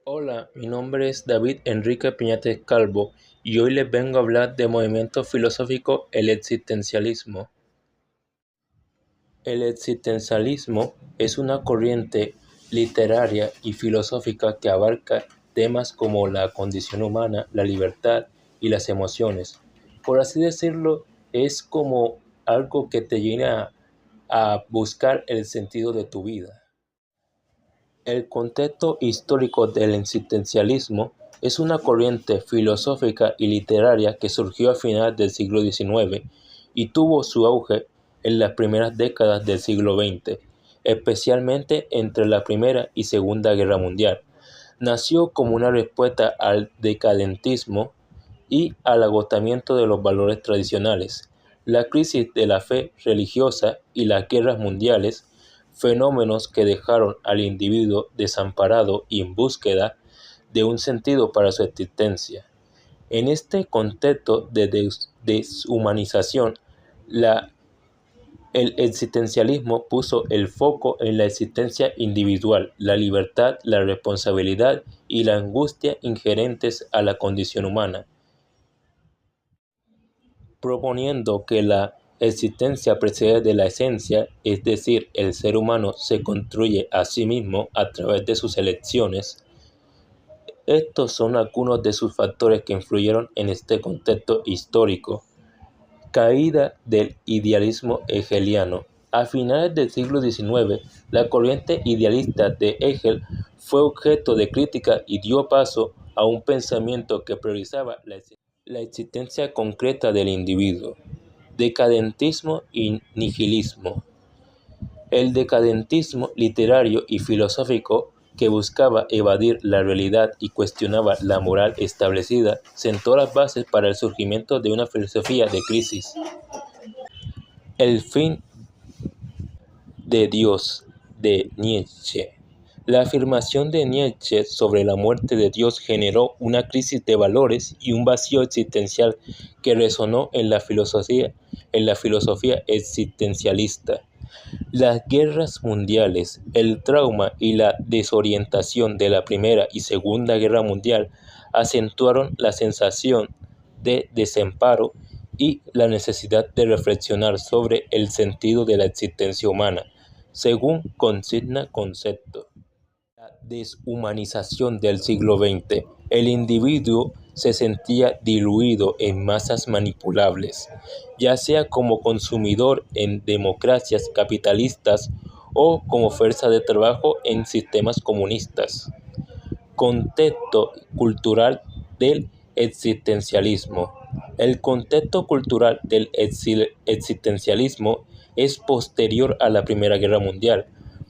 Hola, mi nombre es David Enrique Piñates Calvo y hoy les vengo a hablar del movimiento filosófico el existencialismo. El existencialismo es una corriente literaria y filosófica que abarca temas como la condición humana, la libertad y las emociones. Por así decirlo, es como algo que te llena a buscar el sentido de tu vida. El contexto histórico del existencialismo es una corriente filosófica y literaria que surgió a finales del siglo XIX y tuvo su auge en las primeras décadas del siglo XX, especialmente entre la Primera y Segunda Guerra Mundial. Nació como una respuesta al decadentismo y al agotamiento de los valores tradicionales, la crisis de la fe religiosa y las guerras mundiales, fenómenos que dejaron al individuo desamparado y en búsqueda de un sentido para su existencia. En este contexto de deshumanización, el existencialismo puso el foco en la existencia individual, la libertad, la responsabilidad y la angustia inherentes a la condición humana, proponiendo que la existencia precede de la esencia, es decir, el ser humano se construye a sí mismo a través de sus elecciones. Estos son algunos de sus factores que influyeron en este contexto histórico. Caída del idealismo hegeliano. A finales del siglo XIX, la corriente idealista de Hegel fue objeto de crítica y dio paso a un pensamiento que priorizaba la existencia concreta del individuo. Decadentismo y nihilismo. El decadentismo literario y filosófico que buscaba evadir la realidad y cuestionaba la moral establecida sentó las bases para el surgimiento de una filosofía de crisis. El fin de Dios de Nietzsche. La afirmación de Nietzsche sobre la muerte de Dios generó una crisis de valores y un vacío existencial que resonó en la filosofía existencialista. Las guerras mundiales, el trauma y la desorientación de la Primera y Segunda Guerra Mundial acentuaron la sensación de desamparo y la necesidad de reflexionar sobre el sentido de la existencia humana, según consigna concepto. La deshumanización del siglo XX. El individuo se sentía diluido en masas manipulables, ya sea como consumidor en democracias capitalistas o como fuerza de trabajo en sistemas comunistas. Contexto cultural del existencialismo. El contexto cultural del existencialismo es posterior a la Primera Guerra Mundial,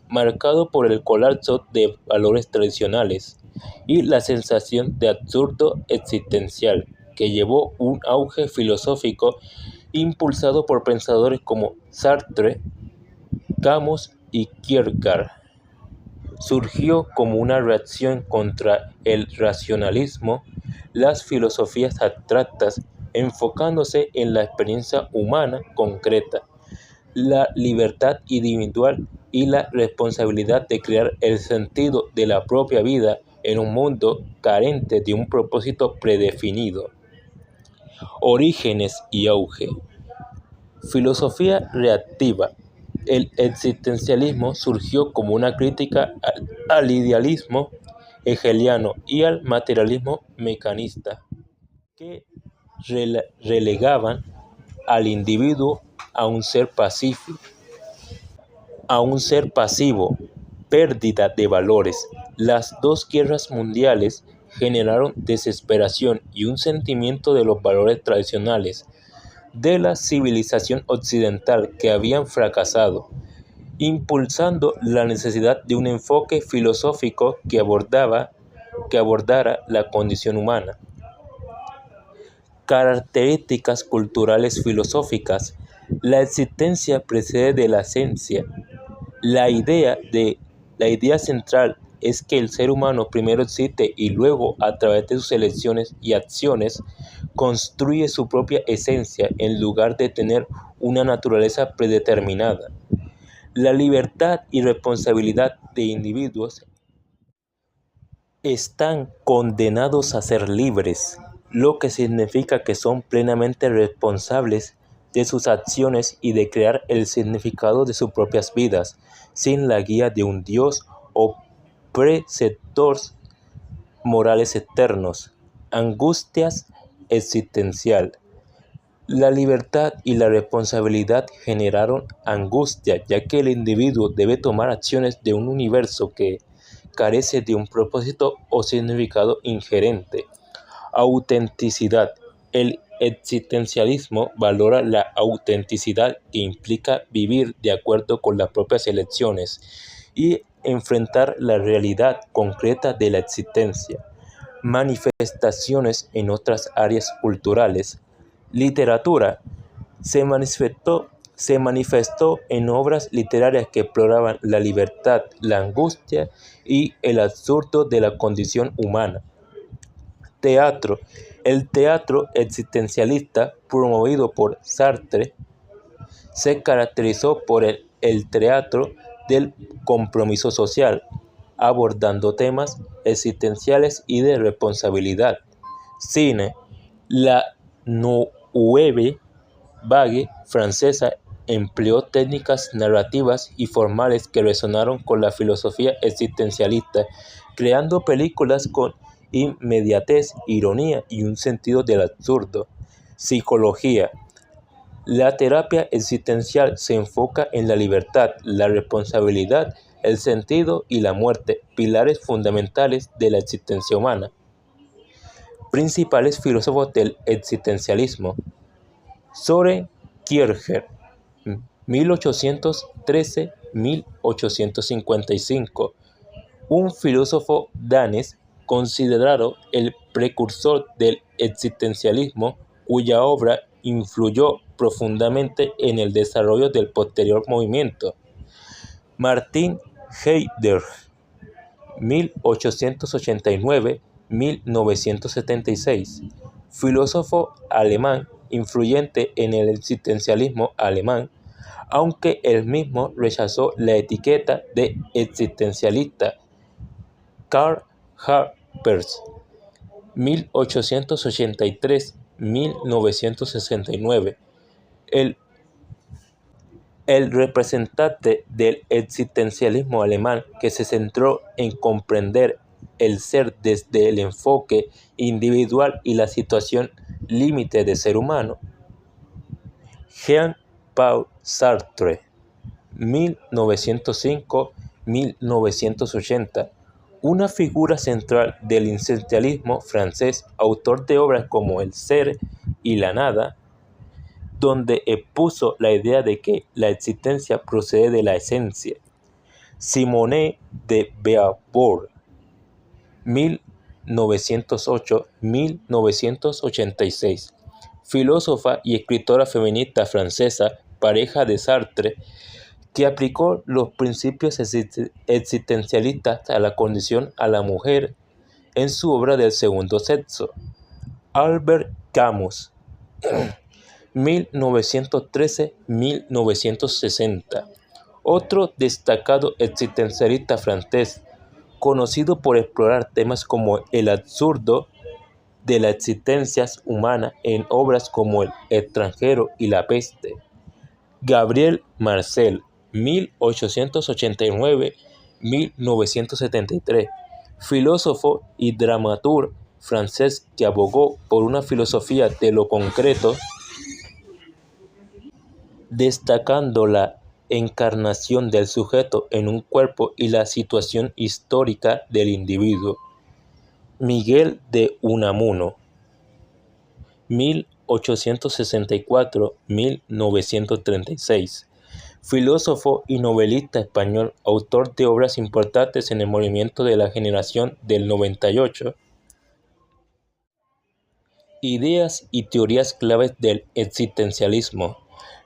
marcado por el colapso de valores tradicionales y la sensación de absurdo existencial, que llevó un auge filosófico impulsado por pensadores como Sartre, Camus y Kierkegaard. Surgió como una reacción contra el racionalismo, las filosofías abstractas, enfocándose en la experiencia humana concreta, la libertad individual y la responsabilidad de crear el sentido de la propia vida en un mundo carente de un propósito predefinido. Orígenes y auge. Filosofía reactiva. El existencialismo surgió como una crítica al idealismo hegeliano y al materialismo mecanista, que relegaban al individuo a un ser pasivo, pérdida de valores. Las dos guerras mundiales generaron desesperación y un sentimiento de los valores tradicionales de la civilización occidental que habían fracasado, impulsando la necesidad de un enfoque filosófico que abordara la condición humana. Características culturales filosóficas. La existencia precede de la esencia. La idea central es que el ser humano primero existe y luego, a través de sus elecciones y acciones, construye su propia esencia en lugar de tener una naturaleza predeterminada. La libertad y responsabilidad de individuos. están condenados a ser libres, lo que significa que son plenamente responsables de sus acciones y de crear el significado de sus propias vidas, sin la guía de un Dios o preceptores morales eternos. Angustias existencial. La libertad y la responsabilidad generaron angustia, ya que el individuo debe tomar acciones de un universo que carece de un propósito o significado inherente. Autenticidad. El existencialismo valora la autenticidad, que implica vivir de acuerdo con las propias elecciones y enfrentar la realidad concreta de la existencia. Manifestaciones en otras áreas culturales. Literatura. Se manifestó en obras literarias que exploraban la libertad, la angustia y el absurdo de la condición humana. Teatro. El teatro existencialista, promovido por Sartre, se caracterizó por el teatro del compromiso social, abordando temas existenciales y de responsabilidad. Cine. La Nouvelle Vague francesa empleó técnicas narrativas y formales que resonaron con la filosofía existencialista, creando películas con inmediatez, ironía y un sentido del absurdo. Psicología. La terapia existencial se enfoca en la libertad, la responsabilidad, el sentido y la muerte, pilares fundamentales de la existencia humana. Principales filósofos del existencialismo. Søren Kierkegaard, 1813-1855, un filósofo danés considerado el precursor del existencialismo, cuya obra influyó profundamente en el desarrollo del posterior movimiento. Martin Heidegger, 1889-1976, filósofo alemán influyente en el existencialismo alemán, aunque él mismo rechazó la etiqueta de existencialista. Karl Jaspers, 1883-1969, el representante del existencialismo alemán, que se centró en comprender el ser desde el enfoque individual y la situación límite del ser humano. Jean-Paul Sartre, 1905-1980, una figura central del existencialismo francés, autor de obras como El ser y la nada, donde expuso la idea de que la existencia procede de la esencia. Simone de Beauvoir, 1908-1986, filósofa y escritora feminista francesa, pareja de Sartre, que aplicó los principios existencialistas a la condición a la mujer en su obra del segundo sexo. Albert Camus, 1913-1960, otro destacado existencialista francés, conocido por explorar temas como el absurdo de la existencia humana en obras como El extranjero y La peste. Gabriel Marcel, 1889-1973, filósofo y dramaturgo francés que abogó por una filosofía de lo concreto, destacando la encarnación del sujeto en un cuerpo y la situación histórica del individuo. Miguel de Unamuno, 1864-1936, filósofo y novelista español, autor de obras importantes en el movimiento de la generación del 98. Ideas y teorías claves del existencialismo.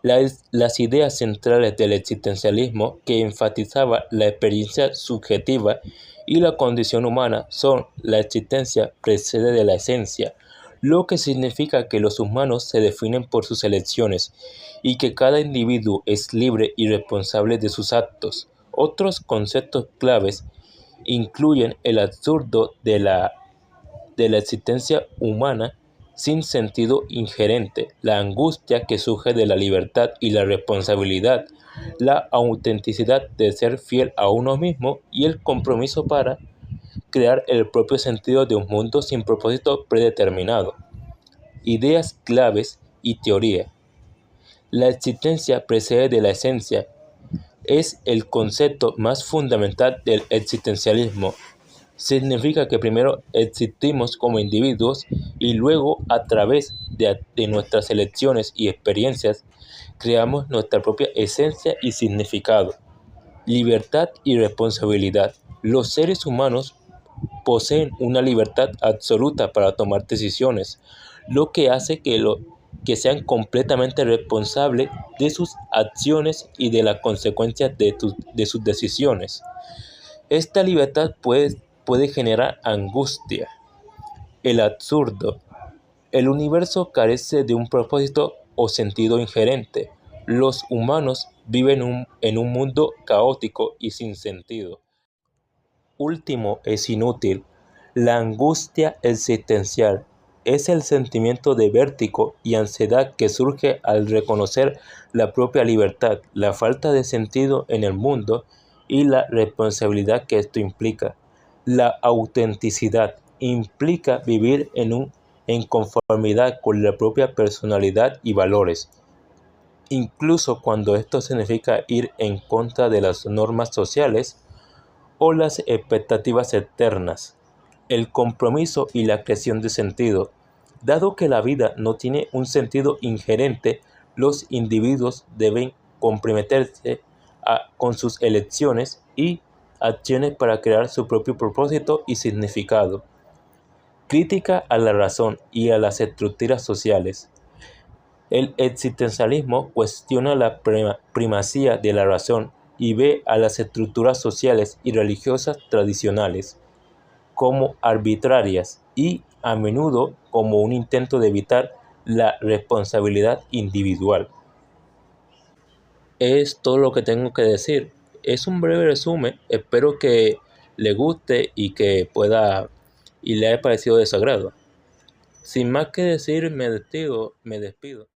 Las ideas centrales del existencialismo, que enfatizaba la experiencia subjetiva y la condición humana, son: la existencia precede de la esencia, lo que significa que los humanos se definen por sus elecciones y que cada individuo es libre y responsable de sus actos. Otros conceptos claves: incluyen el absurdo de la existencia humana sin sentido inherente, la angustia que surge de la libertad y la responsabilidad, la autenticidad de ser fiel a uno mismo y el compromiso para crear el propio sentido de un mundo sin propósito predeterminado. Ideas claves y teoría. La existencia precede de la esencia. Es el concepto más fundamental del existencialismo. Significa que primero existimos como individuos y luego a través de nuestras elecciones y experiencias creamos nuestra propia esencia y significado. Libertad y responsabilidad. Los seres humanos poseen una libertad absoluta para tomar decisiones, lo que hace que sean completamente responsables de sus acciones y de las consecuencias de sus decisiones. Esta libertad puede generar angustia. El absurdo. El universo carece de un propósito o sentido inherente. Los humanos viven en un mundo caótico y sin sentido. Último es inútil. La angustia existencial es el sentimiento de vértigo y ansiedad que surge al reconocer la propia libertad, la falta de sentido en el mundo y la responsabilidad que esto implica. La autenticidad implica vivir en conformidad con la propia personalidad y valores, incluso cuando esto significa ir en contra de las normas sociales o las expectativas externas. El compromiso y la creación de sentido. Dado que la vida no tiene un sentido inherente, los individuos deben comprometerse con sus elecciones y acciones para crear su propio propósito y significado. Crítica a la razón y a las estructuras sociales. El existencialismo cuestiona la primacía de la razón y ve a las estructuras sociales y religiosas tradicionales como arbitrarias y a menudo como un intento de evitar la responsabilidad individual. Es todo lo que tengo que decir. Es un breve resumen. Espero que le guste y que pueda y le haya parecido de su agrado. Sin más que decir, me despido.